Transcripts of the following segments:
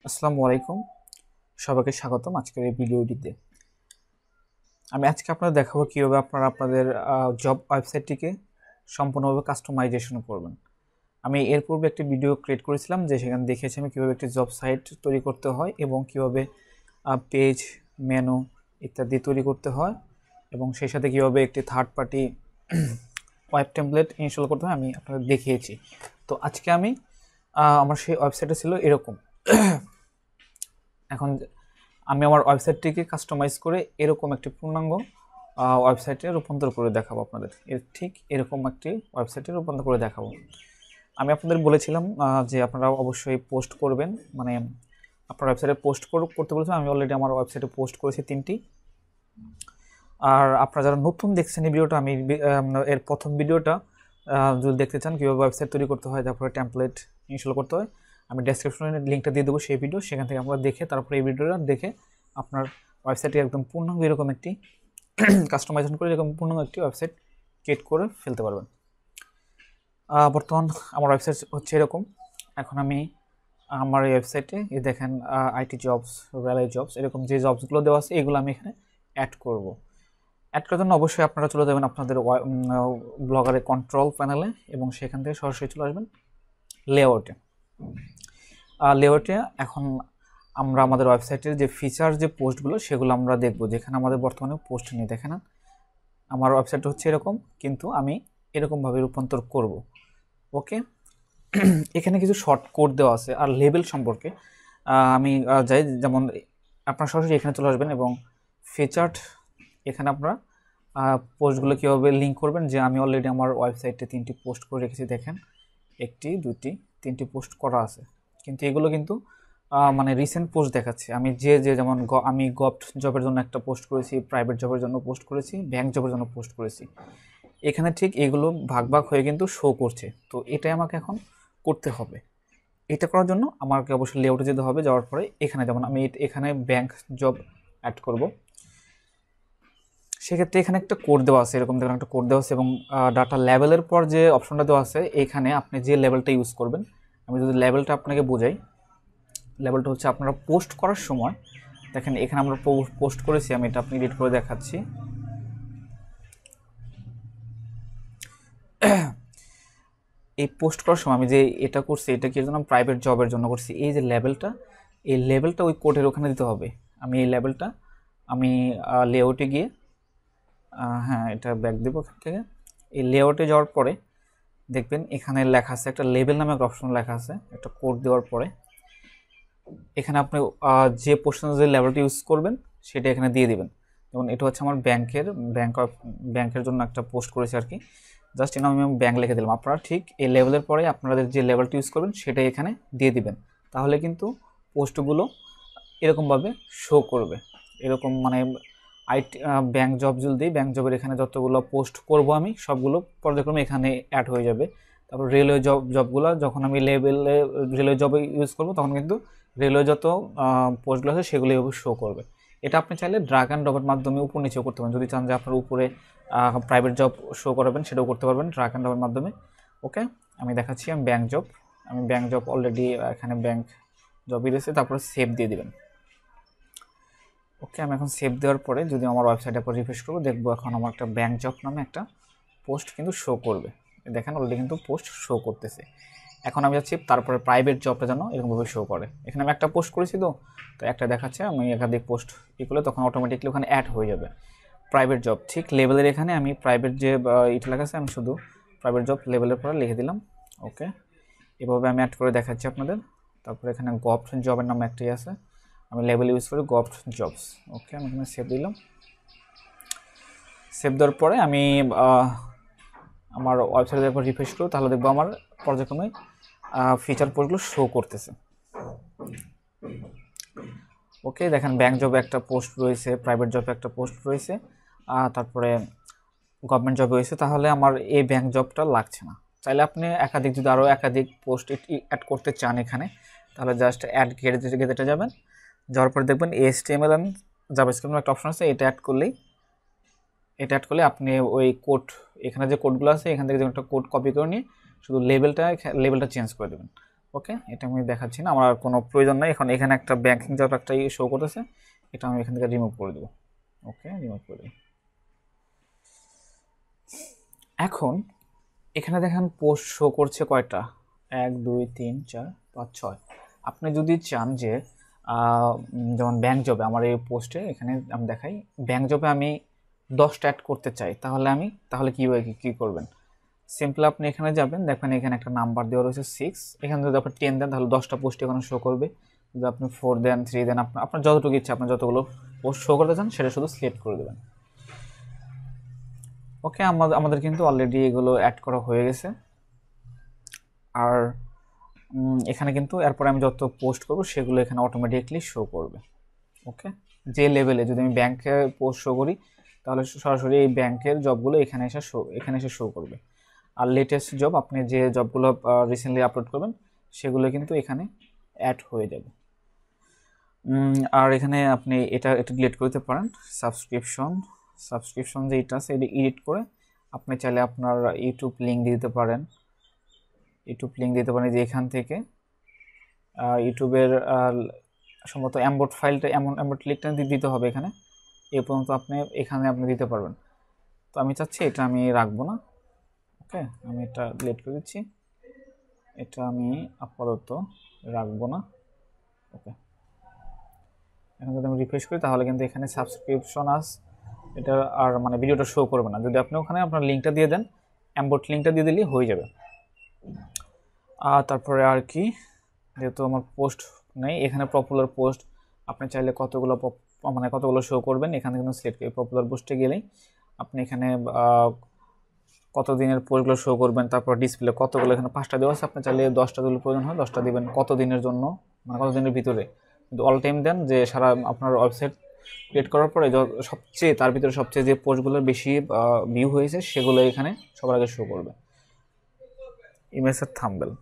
আসসালামু আলাইকুম, সবাইকে স্বাগতম আজকের এই ভিডিওটিতে। আমি আজকে আপনাদের দেখাবো কীভাবে আপনারা আপনাদের জব ওয়েবসাইটটিকে সম্পূর্ণভাবে কাস্টমাইজেশন করবেন। আমি এর পূর্বে একটি ভিডিও ক্রিয়েট করেছিলাম যে সেখানে দেখিয়েছি আমি কীভাবে একটি জব সাইট তৈরি করতে হয় এবং কীভাবে পেজ, মেনু ইত্যাদি তৈরি করতে হয় এবং সেই সাথে কীভাবে একটি third party web template install করতে হয় আমি আপনাদের দেখিয়েছি। তো আজকে আমি আমার সেই ওয়েবসাইটে ছিল এরকম। এখন আমি আমার ওয়েবসাইটটিকে কাস্টমাইজ করে এরকম একটি পূর্ণাঙ্গ ওয়েবসাইটে রূপান্তর করে দেখাবো আপনাদের। ঠিক এরকম একটি ওয়েবসাইটে রূপান্তর করে দেখাবো। আমি আপনাদের বলেছিলাম যে আপনারা অবশ্যই পোস্ট করবেন, মানে আপনার ওয়েবসাইটে পোস্ট করতে বলেছিলাম। আমি অলরেডি আমার ওয়েবসাইটে পোস্ট করেছি 3টি। আর আপনারা যারা নতুন দেখছেন এই ভিডিওটা, আমি এর প্রথম ভিডিওটা যদি দেখতে চান কীভাবে ওয়েবসাইট তৈরি করতে হয়, তারপরে টেমপ্লেট ইনস্টল করতে হয়, আমি ডেসক্রিপশনে লিঙ্কটা দিয়ে দেবো সেই ভিডিও, সেখান থেকে আমরা দেখে তারপরে এই ভিডিওটা দেখে আপনার ওয়েবসাইটে একদম পূর্ণাঙ্গ এরকম একটি কাস্টমাইজেশন করে এরকম পূর্ণাঙ্গ একটি ওয়েবসাইট ক্রিয়েট করে ফেলতে পারবেন। বর্তমান আমার ওয়েবসাইট হচ্ছে এরকম। এখন আমি আমার এই ওয়েবসাইটে দেখেন আইটি জবস, রেলওয়ে জবস, এরকম যে জবসগুলো দেওয়া আছে এগুলো আমি এখানে অ্যাড করব। অ্যাড করার জন্য অবশ্যই আপনারা চলে যাবেন আপনাদের ব্লগারের কন্ট্রোল প্যানেলে এবং সেখান থেকে সরাসরি চলে আসবেন লেআউটে। লেআউটে এখন আমরা আমাদের ওয়েবসাইটের যে ফিচার যে পোস্টগুলো সেগুলো আমরা দেখব, যেখানে আমাদের বর্তমানে পোস্ট নেই। দেখেন আমার ওয়েবসাইট হচ্ছে এরকম, কিন্তু আমি এরকমভাবে রূপান্তর করব। ওকে, এখানে কিছু শর্ট কোড দেওয়া আছে। আর লেবেল সম্পর্কে আমি যাই, যেমন আপনারা সরাসরি এখানে চলে আসবেন এবং ফিচার্ড এখানে আপনারা পোস্টগুলো কীভাবে লিঙ্ক করবেন, যে আমি অলরেডি আমার ওয়েবসাইটে 3টি পোস্ট করে রেখেছি। দেখেন 1টি 2টি 3টি পোস্ট করা আছে, কিন্তু এগুলো কিন্তু মানে রিসেন্ট পোস্ট দেখাচ্ছে। আমি যেমন আমি গভর্নমেন্ট জবের জন্য একটা পোস্ট করেছি, প্রাইভেট জবের জন্য পোস্ট করেছি, ব্যাংক জবের জন্য পোস্ট করেছি। এখানে ঠিক এগুলো ভাগ ভাগ হয়ে কিন্তু শো করছে। তো এটাই আমাকে এখন করতে হবে। এটা করার জন্য আমাকে অবশ্যই লেআউটে যেতে হবে। যাওয়ার পরে এখানে যেমন আমি এখানে ব্যাংক জব অ্যাড করব, সেক্ষেত্রে এখানে একটা কোড দেওয়া আছে, এরকম দেখুন একটা কোড দেওয়া আছে এবং ডাটা লেভেলের পর যে অপশনটা দেওয়া আছে এখানে আপনি যে লেভেলটা ইউজ করবেন। আমি যদি লেভেলটা আপনাকে বোঝাই, লেভেলটা হচ্ছে আপনারা পোস্ট করার সময় দেখেন এখানে আমরা পোস্ট করেছি, আমি এটা আপনি এডিট করে দেখাচ্ছি। এই পোস্ট করার সময় আমি যে এটা করছি এটা কি জন্য, প্রাইভেট জবের জন্য করছি। এই যে লেভেলটা, এই লেভেলটা ওই কোডের ওখানে দিতে হবে। আমি এই লেভেলটা আমি লেআউটে গিয়ে হ্যাঁ এটা ব্যাক দেবো এখান থেকে। এই লেআউটে যাওয়ার পরে দেখবেন এখানে লেখা আছে একটা লেভেল নামে একটা অপশন লেখা আছে। একটা কোড দেওয়ার পরে এখানে আপনি যে পোস্টের যে লেভেলটা ইউজ করবেন সেটা এখানে দিয়ে দিবেন। যেমন এটা হচ্ছে আমার ব্যাংকের জন্য একটা পোস্ট করেছি আর কি। জাস্ট আমি ব্যাংক লিখে দিলাম। আপনারা ঠিক এই লেভেলের পরে আপনাদের যে লেভেলটা ইউজ করবেন সেটাই এখানে দিয়ে দিবেন। তাহলে কিন্তু পোস্টগুলো এরকমভাবে শো করবে। এরকম মানে আইটি ব্যাংক জব যদি ব্যাংক জবের এখানে যতগুলো পোস্ট করব আমি সবগুলো পর্যায়ক্রমে এখানে অ্যাড হয়ে যাবে। তারপর রেলওয়ে জবগুলো যখন আমি রেলওয়ে জবে ইউজ করব তখন কিন্তু রেলওয়ে যত পোস্টগুলো আছে সেগুলো এভাবে শো করবে। এটা আপনি চাইলে ড্র্যাগ অ্যান্ড ড্রপের মাধ্যমে উপর নিচেও করতে পারেন। যদি চান যে আপনার উপরে প্রাইভেট জব শো করাবেন সেটাও করতে পারবেন ড্র্যাগ অ্যান্ড ড্রপের মাধ্যমে। ওকে, আমি দেখাচ্ছি আমি ব্যাংক জব অলরেডি এখানে ব্যাংক জবই রয়েছে। তারপরে সেভ দিয়ে দিবেন। ওকে, আমি এখন সেভ দেওয়ার পরে যদি আমার ওয়েবসাইটে পর রিফ্রেশ করবো, দেখবো এখন আমার একটা ব্যাংক জব নামে একটা পোস্ট কিন্তু শো করবে। দেখেন অলরেডি কিন্তু পোস্ট শো করতেছে। এখন আমি যাচ্ছি তারপরে প্রাইভেট জবটা যেন এরকমভাবে শো করে। এখানে আমি একটা পোস্ট করেছি, তো একটা দেখাচ্ছে। আমি একাধিক পোস্ট করলে তখন অটোমেটিকলি ওখানে অ্যাড হয়ে যাবে প্রাইভেট জব। ঠিক লেভেলের এখানে আমি প্রাইভেট যে এটা লেখা আছে আমি শুধু প্রাইভেট জব লেভেলের পরে লিখে দিলাম। ওকে, এভাবে আমি অ্যাড করে দেখাচ্ছি আপনাদের। তারপরে এখানে গভর্নমেন্ট জবের নাম একটাই আছে, আমি লেবেল ইউজ করি গভর্নমেন্ট জবস। ওকে, আমি এখানে সেভ দিলাম। সেভ দেওয়ার পরে আমি আমার ওয়েবসাইটে একবার রিফ্রেশ করব, তাহলে দেখবো আমার পর্যায়ক্রমে ফিচার পোস্টগুলো শো করতেছে। ওকে, দেখেন ব্যাংক জবে একটা পোস্ট রয়েছে, প্রাইভেট জবে একটা পোস্ট রয়েছে, তারপরে গভর্নমেন্ট জবে রয়েছে। তাহলে আমার এই ব্যাংক জবটা লাগছে না। চাইলে আপনি যদি আরও একাধিক পোস্ট অ্যাড করতে চান এখানে, তাহলে জাস্ট অ্যাড গেটেটা যাবেন। যাওয়ার পরে দেখবেন HTML এন্ড জাভাস্ক্রিপ্ট একটা অপশন আছে। এটা অ্যাড করলে আপনি ওই কোড, এখানে যে কোডগুলো আছে এখান থেকে যে একটা কোড কপি করে নিয়ে শুধু লেভেলটা চেঞ্জ করে দেবেন। ওকে, এটা আমি দেখাচ্ছি না, আমার আর কোনো প্রয়োজন নাই এখন। এখানে একটা ব্যাংকিং জব একটা শো করতেছে, এটা আমি এখান থেকে রিমুভ করে দেবো। ওকে, রিমুভ করে দেবো। এখন এখানে দেখেন পোস্ট শো করছে কয়টা, 1 2 3 4 5 6। আপনি যদি চান যে যেমন ব্যাংক জবে আমার এই পোস্টে এখানে আমি দেখাই, ব্যাংক জবে আমি 10টা অ্যাড করতে চাই, তাহলে কীভাবে কী করবেন? সিম্পল আপনি এখানে যাবেন, দেখবেন এখানে একটা নাম্বার দেওয়া রয়েছে 6, এখানে যদি আপনি 10 দেন তাহলে 10টা পোস্ট এখানে শো করবে। যদি আপনি 4 দেন, 3 দেন, আপনার যতটুকু ইচ্ছা আপনার যতগুলো পোস্ট শো করতে চান সেটা শুধু সিলেক্ট করে দেবেন। ওকে, আমাদের কিন্তু অলরেডি এগুলো অ্যাড করা হয়ে গেছে। আর এখানে কিন্তু এরপরে আমি যত পোস্ট করব সেগুলো এখানে অটোমেটিকলি শো করবে। ওকে, যে লেভেলে যদি আমি ব্যাংকে পোস্ট শো করি তাহলে সরাসরি এই ব্যাংকের জবগুলো এখানে এসে শো করবে। আর লেটেস্ট জব আপনি যে জবগুলো রিসেন্টলি আপলোড করবেন সেগুলো কিন্তু এখানে অ্যাড হয়ে যাবে। আর এখানে আপনি এটা ডিলিট করতে পারেন। সাবস্ক্রিপশন যেটা আছে এটা এডিট করে আপনি চাইলে আপনার ইউটিউব লিঙ্ক দিতে পারেন। যে এখান থেকে ইউটিউবের সম্ভবত এমবোর্ড ফাইলটা এমবোর্ড লিঙ্কটা দিতে হবে এখানে। এ পর্যন্ত আপনি দিতে পারবেন। তো আমি চাচ্ছি এটা আমি রাখবো না। ওকে, আমি এটা ডিলিট করে দিচ্ছি, এটা আমি আপাতত রাখবো না। ওকে, এখন যদি আমি রিফ্রেশ করি তাহলে কিন্তু এখানে সাবস্ক্রিপশন এটা আর মানে ভিডিওটা শো করবে না। যদি আপনি ওখানে আপনার লিঙ্কটা দিয়ে দেন, এমবোর্ড লিঙ্কটা দিয়ে দিলেই হয়ে যাবে। আর তারপরে আর কি, যেহেতু আমার পোস্ট নেই এখানে, পপুলার পোস্ট আপনি চাইলে কতগুলো শো করবেন এখানে কিন্তু সিলেক্ট করে পপুলার পোস্টে গেলেই আপনি এখানে কত দিনের পোস্টগুলো শো করবেন, তারপর ডিসপ্লে কতগুলো, এখানে 5টা দেওয়া আছে, আপনি চাইলে 10টা যদি প্রয়োজন হয় 10টা দিবেন, কত দিনের জন্য মানে কত দিনের ভিতরে। কিন্তু অল টাইম দেন যে সারা আপনার ওয়েবসাইট ক্রিয়েট করার পরে তার ভিতরে সবচেয়ে যে পোস্টগুলোর বেশি ভিউ হয়েছে সেগুলো এখানে সবার আগে শো করবে। ইমেজের থাম্বনেল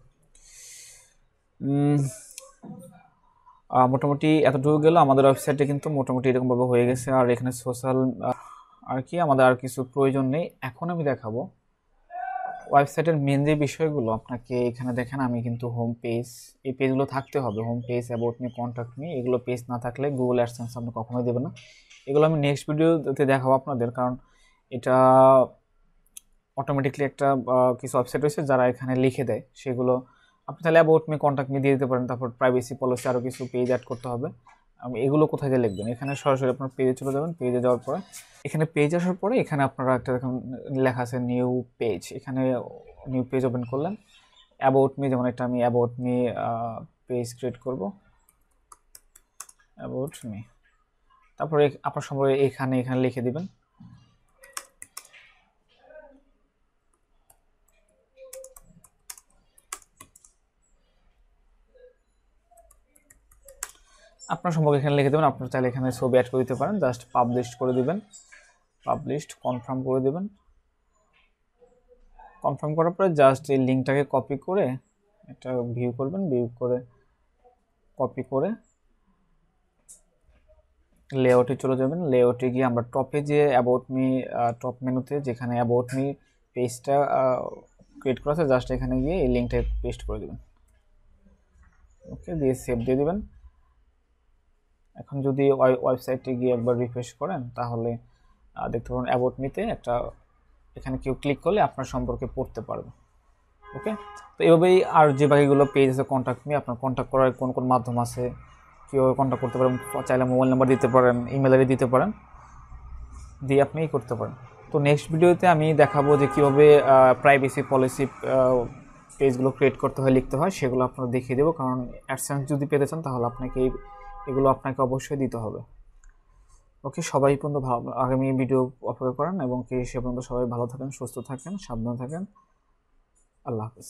মোটামুটি এতটুকু গেল। আমাদের ওয়েবসাইটে কিন্তু মোটামুটি এরকমভাবে হয়ে গেছে। আর এখানে সোশ্যাল আর কি আমাদের আর কিছু প্রয়োজন নেই। এখন আমি দেখাবো ওয়েবসাইটের মেন যে বিষয়গুলো। আপনাকে এখানে দেখেন আমি কিন্তু হোম পেজ, এই পেজগুলো থাকতে হবে, home page, about me, contact me, এগুলো পেজ না থাকলে গুগল অ্যাডসেন্স আপনি কখনোই দেবেন না। এগুলো আমি নেক্সট ভিডিওতে দেখাবো আপনাদের, কারণ এটা অটোমেটিকলি একটা কিছু ওয়েবসাইট রয়েছে যারা এখানে লিখে দেয়, সেগুলো আপনি তাহলে অ্যাবাউট মি, কন্ট্যাক্ট মি দিয়ে দিতে পারেন। তারপর প্রাইভেসি পলিসি আরও কিছু পেজ অ্যাড করতে হবে। এগুলো কোথায় গিয়ে লিখবেন? এখানে সরাসরি আপনার পেজে চলে যাবেন। পেজে যাওয়ার পরে এখানে পেজ আসার পরে এখানে আপনারা একটা দেখুন লেখা আছে নিউ পেজ, এখানে নিউ পেজ ওপেন করলেন। অ্যাবাউট মি, যেমন এটা আমি অ্যাবাউট মি পেজ ক্রিয়েট করব, অ্যাবাউট মি। তারপরে আপনার সম্পর্কে এখানে লিখে দিবেন। আপনার সম্পর্কে এখানে লিখে দেবেন। আপনার চাইলে এখানে ছবি অ্যাড করে দিতে পারেন, জাস্ট পাবলিশ করে দিবেন, পাবলিশড কনফার্ম করে দেবেন। কনফার্ম করার পরে জাস্ট এই লিঙ্কটাকে কপি করে এটা ভিউ করবেন, ভিউ করে কপি করে লেআউটে চলে যাবেন। লেআউটে গিয়ে আমরা টপে যে অ্যাবাউট মি, টপ মেনুতে যেখানে অ্যাবাউট মি পেজটা ক্রিয়েট করা আছে, জাস্ট এখানে গিয়ে এই লিঙ্কটা পেস্ট করে দেবেন। ওকে, দিয়ে সেভ দিয়ে দেবেন। এখন যদি ওয়েবসাইটে গিয়ে একবার রিফ্রেশ করেন তাহলে দেখতে পাবেন অ্যাবাউট মিতে একটা, এখানে কেউ ক্লিক করলে আপনার সম্পর্কে পড়তে পারবে। ওকে, তো এভাবেই আর যে বাকিগুলো পেজ আছে কন্ট্যাক্ট মি, আপনার কন্ট্যাক্ট করার কোন কোন মাধ্যম আছে, কীভাবে কন্ট্যাক্ট করতে পারেন, চাইলে মোবাইল নাম্বার দিতে পারেন, ইমেল আইডি দিতে পারেন, দিয়ে আপনি করতে পারেন। তো নেক্সট ভিডিওতে আমি দেখাবো যে কীভাবে প্রাইভেসি পলিসি পেজগুলো ক্রিয়েট করতে হয়, লিখতে হয়, সেগুলো আপনারা দেখিয়ে দেবো। কারণ অ্যাডসেন্স যদি পেতে চান তাহলে এগুলো আপনাকে অবশ্যই দিতে হবে। ওকে, সবাই পর্যন্ত আগামী ভিডিও অপেক্ষা করেন এবং সে পর্যন্ত সবাই ভালো থাকেন, সুস্থ থাকেন, সাবধানে থাকেন। আল্লাহ হাফেজ।